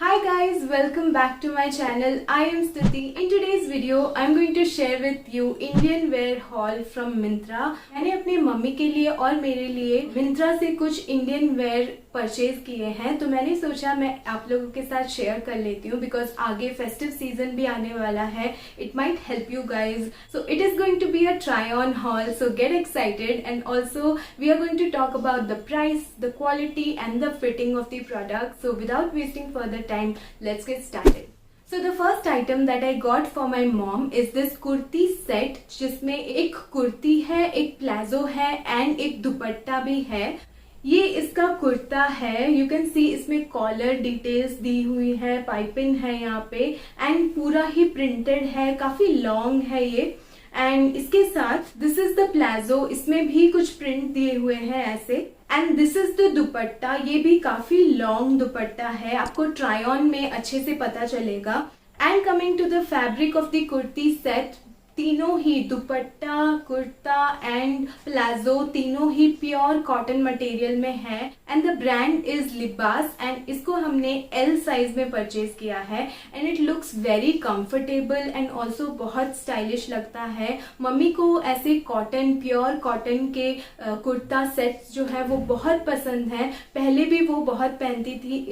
Hi guys, welcome back to my channel. I am Stuti. In today's video, I'm going to share with you Indian wear haul from Myntra. मैंने अपने mummy के लिए और मेरे लिए Myntra से कुछ इंडियन वेयर परचेज किए हैं, तो मैंने सोचा मैं आप लोगों के साथ शेयर कर लेती हूँ बिकॉज आगे फेस्टिव सीजन भी आने वाला है. It might help you guys. So it is going to be a try on haul, so get excited and also we are going to talk about the price, the quality and the fitting of the product. So without wasting further time, let's get started. So the first item that I got for my mom is this kurti set, जिसमें एक कुर्ती है, एक palazzo है and एक दुपट्टा भी है. ये इसका कुर्ता है. यू कैन सी इसमें कॉलर डिटेल्स दी हुई है, पाइपिंग है यहाँ पे एंड पूरा ही प्रिंटेड है. काफी लॉन्ग है ये. एंड इसके साथ दिस इज द प्लाजो. इसमें भी कुछ प्रिंट दिए हुए हैं ऐसे. एंड दिस इज द दुपट्टा. ये भी काफी लॉन्ग दुपट्टा है, आपको ट्राई ऑन में अच्छे से पता चलेगा. And coming to the fabric of the kurti set, तीनों ही दुपट्टा, कुर्ता एंड प्लाजो तीनों ही प्योर कॉटन मटेरियल में है. And the brand is Libas and इसको हमने एल साइज में परचेज किया है. And it looks very comfortable and also बहुत स्टाइलिश लगता है. मम्मी को ऐसे कॉटन, प्योर कॉटन के कुर्ता सेट्स जो है वो बहुत पसंद है. पहले भी वो बहुत पहनती थी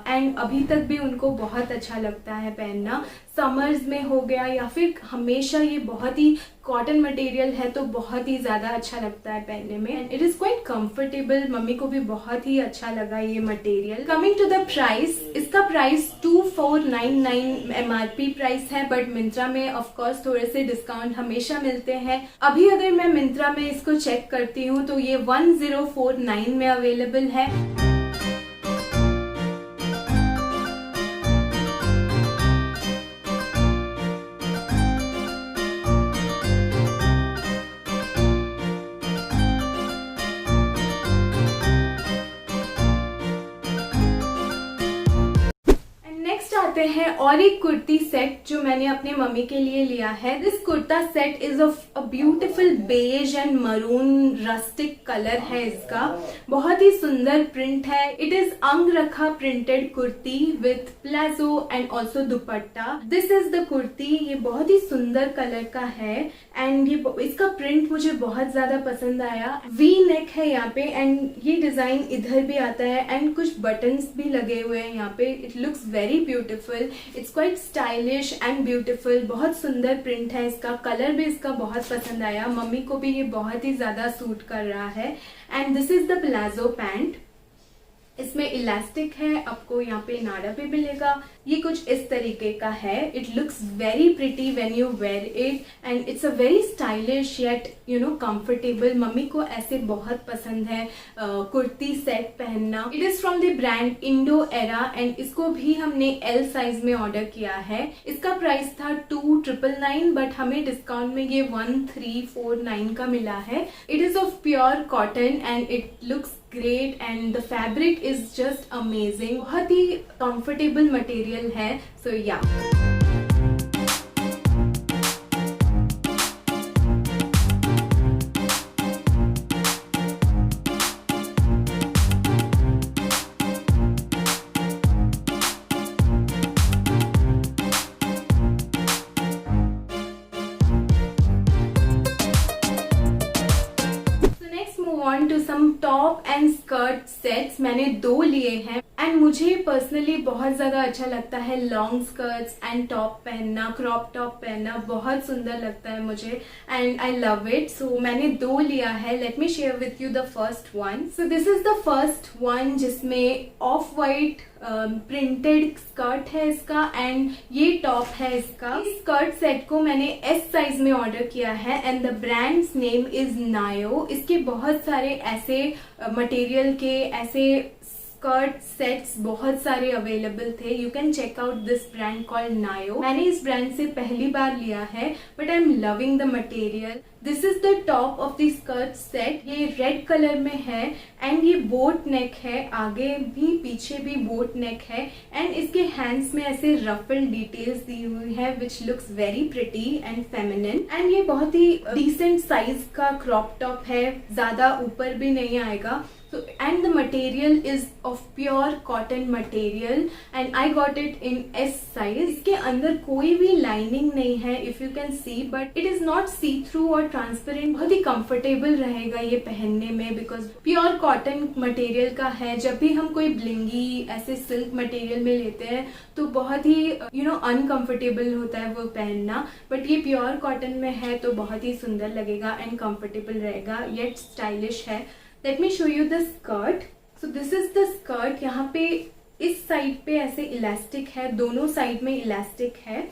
एंड अभी तक भी उनको बहुत अच्छा लगता है पहनना. समर्स में हो गया या फिर हमेशा ये बहुत ही कॉटन मटेरियल है तो बहुत ही ज्यादा अच्छा लगता है पहनने में. And it is quite comfortable. Mummy को भी बहुत ही अच्छा लगा ये material. Coming to the price, इसका प्राइस 2499 MRP प्राइस है, बट मिंत्रा में ऑफ कोर्स थोड़े से डिस्काउंट हमेशा मिलते हैं. अभी अगर मैं मिंत्रा में इसको चेक करती हूँ तो ये 1049 में अवेलेबल है. आते हैं और एक कुर्ती सेट जो मैंने अपने मम्मी के लिए लिया है. This kurta set is of a beautiful beige and maroon rustic colour है इसका. बहुत ही सुंदर प्रिंट है. इट इज अंग रखा printed kurti with palazzo and also dupatta. This is the kurti. ये बहुत ही सुंदर कलर का है एंड ये इसका प्रिंट मुझे बहुत ज्यादा पसंद आया. वी नेक है यहाँ पे एंड ये डिजाइन इधर भी आता है एंड कुछ बटन्स भी लगे हुए हैं यहाँ पे. It looks very beautiful. It's quite stylish and beautiful. बहुत सुंदर प्रिंट है इसका. कलर भी इसका बहुत पसंद आया. मम्मी को भी ये बहुत ही ज्यादा सूट कर रहा है. And this is the palazzo pant. इसमें इलास्टिक है, आपको यहाँ पे नाड़ा भी मिलेगा. ये कुछ इस तरीके का है. It looks very pretty when you wear it and it's a very stylish yet comfortable. Mummy को ऐसे बहुत पसंद है कुर्ती सेट पहनना. It is from the brand Indo Era and इसको भी हमने एल साइज में ऑर्डर किया है. इसका प्राइस था 2999 बट हमें डिस्काउंट में ये 1349 का मिला है. It is of pure cotton and it looks great and the fabric is just amazing. बहुत ही comfortable material है. So yeah. On to some top and skirt sets. मैंने 2 लिए हैं एंड मुझे पर्सनली बहुत ज्यादा अच्छा लगता है लॉन्ग स्कर्ट्स एंड टॉप पहनना. क्रॉप टॉप पहनना बहुत सुंदर लगता है मुझे एंड आई लव इट. सो मैंने 2 लिया है. Let me share with you the first one. So this is the first one जिसमें ऑफ वाइट प्रिंटेड स्कर्ट है इसका एंड ये टॉप है इसका. इस स्कर्ट सेट को मैंने एस साइज में ऑर्डर किया है and the brands name is नायो. इसके बहुत सारे ऐसे मटेरियल के ऐसे स्कर्ट सेट्स बहुत सारे अवेलेबल थे. You can check out this brand called Nayo. मैंने इस ब्रांड से पहली बार लिया है but I am loving the material. This is the top of the skirt set. ये रेड कलर में है एंड ये बोट नेक है. आगे भी पीछे भी बोट नेक है एंड इसके हैंड्स में ऐसे रफल डिटेल्स दी हुई है which looks very pretty and feminine. And ये बहुत ही डिसेंट साइज का क्रॉप टॉप है. ज्यादा ऊपर भी नहीं आएगा. So, and the material is of pure cotton material and I got it in S size. इसके अंदर कोई भी लाइनिंग नहीं है if you can see, but it is not see through और ट्रांसपेरेंट. बहुत ही कंफर्टेबल रहेगा ये पहनने में बिकॉज प्योर कॉटन मटेरियल का है. जब भी हम कोई ब्लिंगी ऐसे सिल्क मटेरियल में लेते हैं तो बहुत ही अनकंफर्टेबल होता है वो पहनना, बट ये प्योर कॉटन में है तो बहुत ही सुंदर लगेगा एंड कंफर्टेबल रहेगा येट स्टाइलिश है. Let me show you the skirt. So this is the skirt. यहाँ पे इस साइड पे ऐसे इलास्टिक है, दोनों साइड में इलास्टिक है,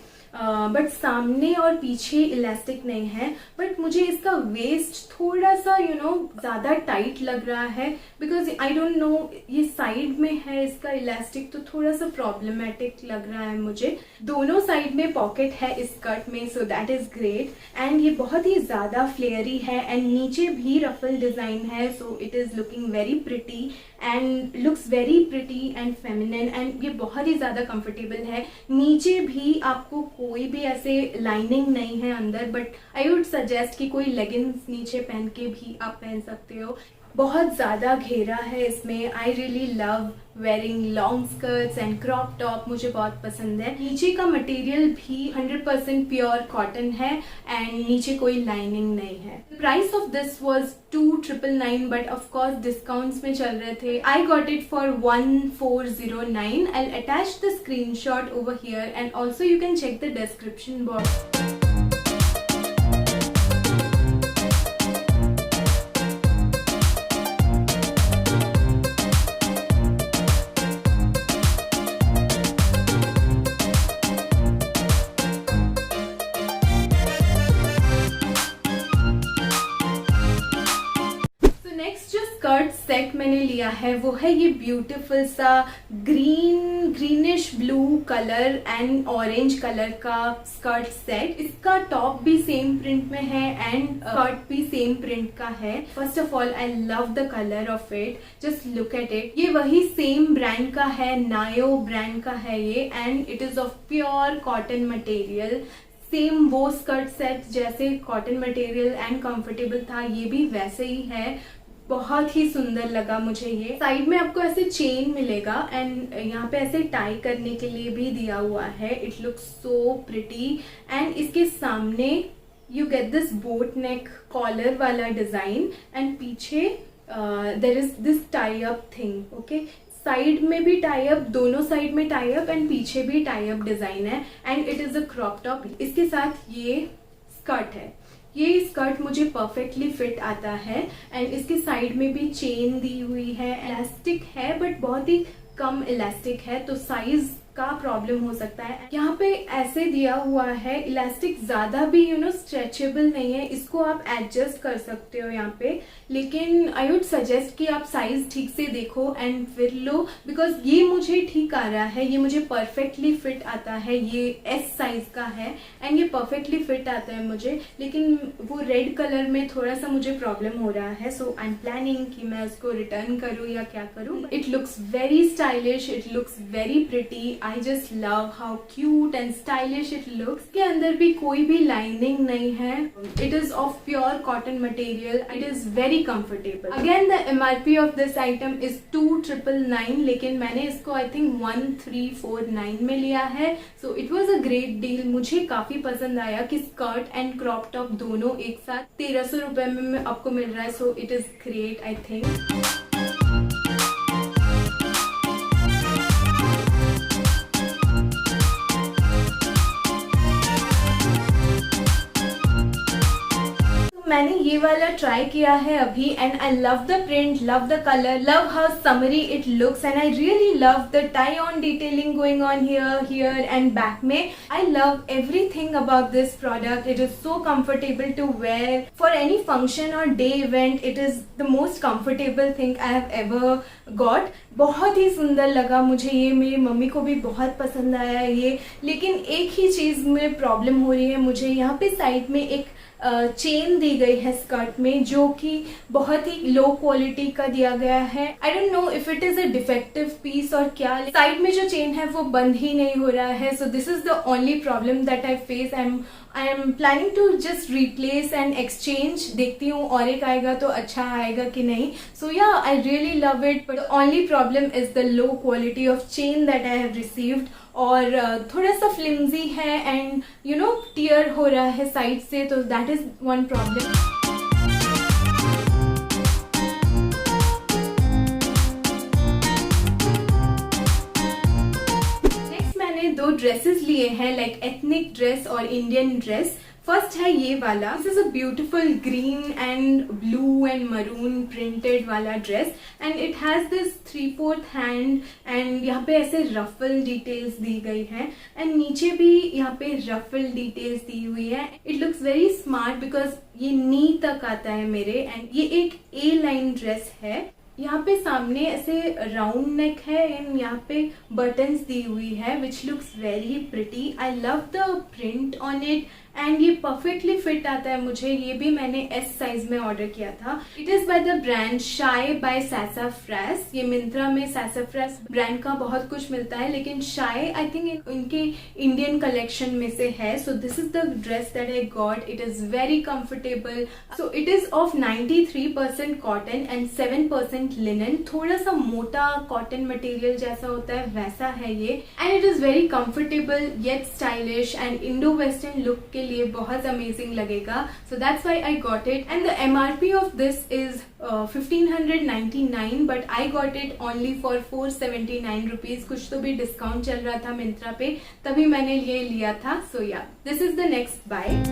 बट सामने और पीछे इलास्टिक नहीं है. बट मुझे इसका वेस्ट थोड़ा सा ज्यादा टाइट लग रहा है बिकॉज आई डोंट नो, ये साइड में है इसका इलास्टिक तो थोड़ा सा प्रॉब्लमेटिक लग रहा है मुझे. दोनों साइड में पॉकेट है इस स्कर्ट में, so that is great. And ये बहुत ही ज्यादा फ्लेयरी है एंड नीचे भी रफल डिजाइन है, सो it is looking very pretty and looks very pretty and feminine. And ये बहुत ही ज्यादा कंफर्टेबल है. नीचे भी आपको कोई भी ऐसे लाइनिंग नहीं है अंदर, बट आई वुड सजेस्ट कि कोई लेगिंग्स नीचे पहन के भी आप पहन सकते हो. बहुत ज़्यादा घेरा है इसमें. आई really love wearing long skirts and crop top, मुझे बहुत पसंद है. नीचे का मटेरियल भी 100% प्योर कॉटन है एंड नीचे कोई लाइनिंग नहीं है. Price of this was 2,999 but of course discounts में चल रहे थे. I got it for 1,409. I will attach the screenshot over here and also you can check the description box. Skirt set मैंने लिया है वो है ये ब्यूटीफुल सा greenish blue colour and orange colour का स्कर्ट सेट. इसका टॉप भी सेम प्रिंट में है एंड स्कर्ट भी सेम प्रिंट का है. First of all I love the colour of it, just look at it. ये वही सेम ब्रांड का है, नायो ब्रांड का है ये and it is of pure cotton material. Same वो स्कर्ट सेट जैसे कॉटन मटेरियल एंड कंफर्टेबल था, ये भी वैसे ही है. बहुत ही सुंदर लगा मुझे ये. साइड में आपको ऐसे चेन मिलेगा एंड यहाँ पे ऐसे टाई करने के लिए भी दिया हुआ है. It looks so pretty and इसके सामने you get this boat neck collar वाला डिजाइन एंड पीछे there is this tie up thing. Okay, side में भी टाई अप, दोनों साइड में टाई अप एंड पीछे भी टाई अप डिजाइन है and it is a crop top. इसके साथ ये स्कर्ट है. ये स्कर्ट मुझे परफेक्टली फिट आता है एंड इसके साइड में भी चेन दी हुई है. इलास्टिक है बट बहुत ही कम इलास्टिक है तो साइज का प्रॉब्लम हो सकता है. यहाँ पे ऐसे दिया हुआ है, इलास्टिक ज्यादा भी स्ट्रेचेबल नहीं है, इसको आप एडजस्ट कर सकते हो यहाँ पे. लेकिन आई वुड सजेस्ट कि आप साइज ठीक से देखो एंड फिर लो बिकॉज ये मुझे ठीक आ रहा है, ये मुझे परफेक्टली फिट आता है. ये एस साइज का है एंड ये परफेक्टली फिट आता है मुझे, लेकिन वो रेड कलर में थोड़ा सा मुझे प्रॉब्लम हो रहा है. सो आई एम प्लानिंग कि मैं उसको रिटर्न करूँ या क्या करूँ. It looks very stylish, it looks very pretty. I just love how cute and stylish it looks. के अंदर भी कोई भी लाइनिंग नहीं है. It is of pure cotton material. It is very comfortable. Again, the MRP of this item is 2,999, लेकिन मैंने इसको I think 1,349 में लिया है. So it was a great deal. मुझे काफी पसंद आया कि स्कर्ट एंड क्रॉप टॉप दोनों एक साथ 1,300 रुपए में आपको मिल रहा है. So it is great, I think. मैंने ये वाला ट्राई किया है अभी and I love the print, love the colour, love how summery it looks and I really love the tie on detailing going on here and back में. I love everything about this product. It is so comfortable to wear for any function और day event. It is the most comfortable thing I have ever got. बहुत ही सुंदर लगा मुझे ये, मेरी mummy को भी बहुत पसंद आया ये. लेकिन एक ही चीज में प्रॉब्लम हो रही है मुझे, यहाँ पे साइड में एक चेन दी दी गई है स्कर्ट में, जो कि बहुत ही लो क्वालिटी का दिया गया है। I don't know if it is a defective piece और क्या, साइड में जो चेन है वो बंद ही नहीं हो रहा है। So this is the only problem that I face. I am planning to just replace and exchange. देखती हूँ और एक आएगा तो अच्छा आएगा कि नहीं। सो या आई really love it, but the only problem is the low quality of chain that I have received. और थोड़ा सा फ्लिम्जी है एंड यू नो टियर हो रहा है साइड से, तो दैट इज वन प्रॉब्लम। दो ड्रेसेस लिए हैं, लाइक एथनिक ड्रेस और इंडियन ड्रेस। फर्स्ट है ये वाला, this is a beautiful green and blue and maroon printed वाला dress and it has this 3/4 hand and यहाँ पे ऐसे रफल डिटेल्स दी गई है एंड नीचे भी यहाँ पे रफल डिटेल्स दी हुई है। It looks very smart because ये नी तक आता है मेरे, एंड ये एक ए लाइन ड्रेस है। यहाँ पे सामने ऐसे राउंड नेक है एंड यहाँ पे बटन्स दी हुई है which looks very pretty. I love the print on it and ये परफेक्टली फिट आता है मुझे। ये भी मैंने एस साइज में ऑर्डर किया था। It is by the brand शाई बाय सैसाफ्रेस। ये मिंत्रा में सैसाफ्रेस ब्रांड का बहुत कुछ मिलता है, लेकिन शाई आई थिंक इनके इंडियन कलेक्शन में से है। So this is the dress that I got. It is very comfortable. So it is of 93% cotton and 7% linen. थोड़ा सा मोटा कॉटन मटेरियल जैसा होता है वैसा है ये, and it is very comfortable yet stylish and Indo western look के लिए बहुत अमेजिंग लगेगा। So that's why I got it and the MRP of this is 1599, but I got it only for 479 rupees. कुछ तो भी discount चल रहा था मिंत्रा पे, तभी मैंने ये लिया था। सो या this is the next buy.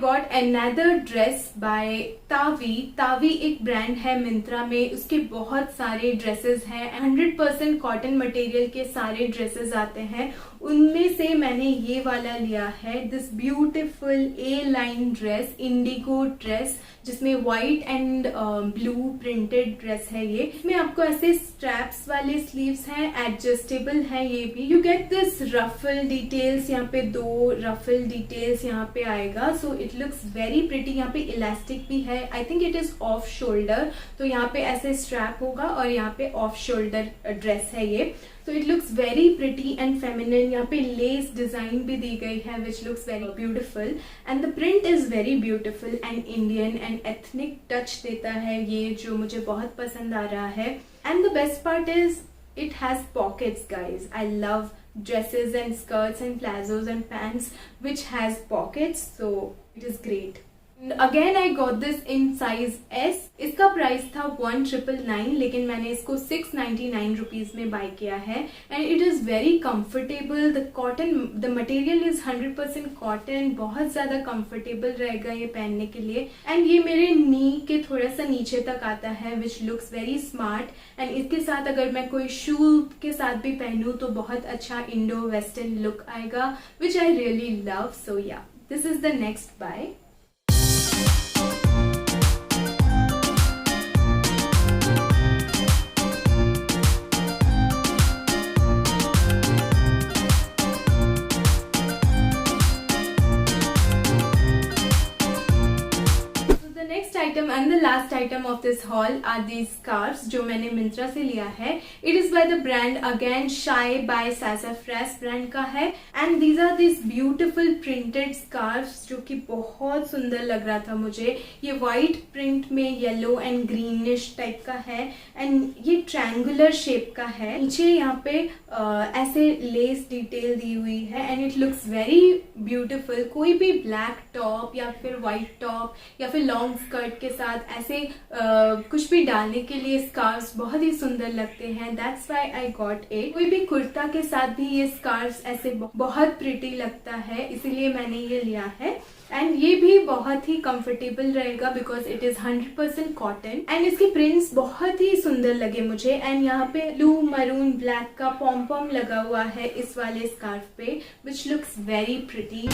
Got another dress by Tavi. Tavi एक ब्रांड है मिंत्रा में, उसके बहुत सारे ड्रेसेस हैं। 100% कॉटन मटेरियल के सारे ड्रेसेस आते हैं। उनमें से मैंने ये वाला लिया है, this beautiful A line dress, indigo dress, जिसमें white and blue printed dress है ये। इसमें आपको ऐसे स्ट्रैप्स वाले स्लीव्स हैं, एडजस्टेबल है ये भी। You get this ruffle details, यहाँ पे 2 रफल डिटेल्स यहाँ पे आएगा। So it looks very pretty. यहाँ पे इलास्टिक भी है। I think it is off shoulder, तो यहाँ पे ऐसे स्ट्रैप होगा और यहाँ पे ऑफ शोल्डर ड्रेस है ये। So it looks very pretty and feminine. यहाँ पे लेस डिजाइन भी दी गई है which looks very beautiful and the print is very beautiful and Indian and ethnic touch देता है ये, जो मुझे बहुत पसंद आ रहा है। And the best part is it has pockets, guys. I love dresses and skirts and plazos and pants which has pockets, so it is great. Again I got this in size S. इसका price था 1999, लेकिन मैंने इसको 699 rupees में bye किया है and it is very comfortable. The cotton, the material is 100% cotton. बहुत ज्यादा कंफर्टेबल रहेगा ये पहनने के लिए एंड ये मेरे नी के थोड़ा सा नीचे तक आता है which looks very smart. And इसके साथ अगर मैं कोई शू के साथ भी पहनूं तो बहुत अच्छा इंडो वेस्टर्न लुक आएगा विच आई रियली लव। सो या this is the next buy. Item and the last item of this haul are these scarves जो मैंने मिंत्रा से लिया है। It is by the brand again Shy by Sassafras brand का है and these are these beautiful printed scarves जो कि बहुत सुंदर लग रहा था मुझे। ये white print में yellow and greenish टाइप का है and ये triangular shape का है। नीचे यहाँ पे ऐसे लेस डिटेल दी हुई है and it looks very beautiful। कोई भी black top या फिर white top या फिर long skirt के साथ ऐसे कुछ भी डालने के लिए स्कार्फ्स बहुत ही सुंदर लगते हैं। That's why I got it. कोई भी कुर्ता के साथ भी ये स्कार्फ्स ऐसे बहुत प्रिटी लगता है, इसीलिए मैंने ये लिया है एंड ये भी बहुत ही कंफर्टेबल रहेगा because it is 100% cotton and इसके प्रिंट्स बहुत ही सुंदर लगे मुझे। एंड यहाँ पे ब्लू मरून ब्लैक का पॉम पॉम लगा हुआ है इस वाले स्कार्फ पे which looks very pretty.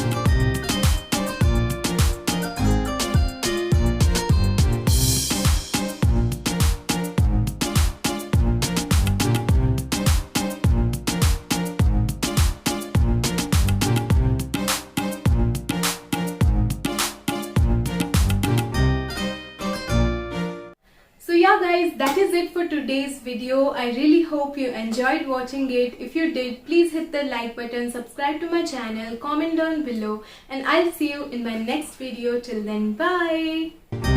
guys, that is it for today's video. I really hope you enjoyed watching it. If you did, please hit the like button, subscribe to my channel, comment down below, and I'll see you in my next video. Till then, bye.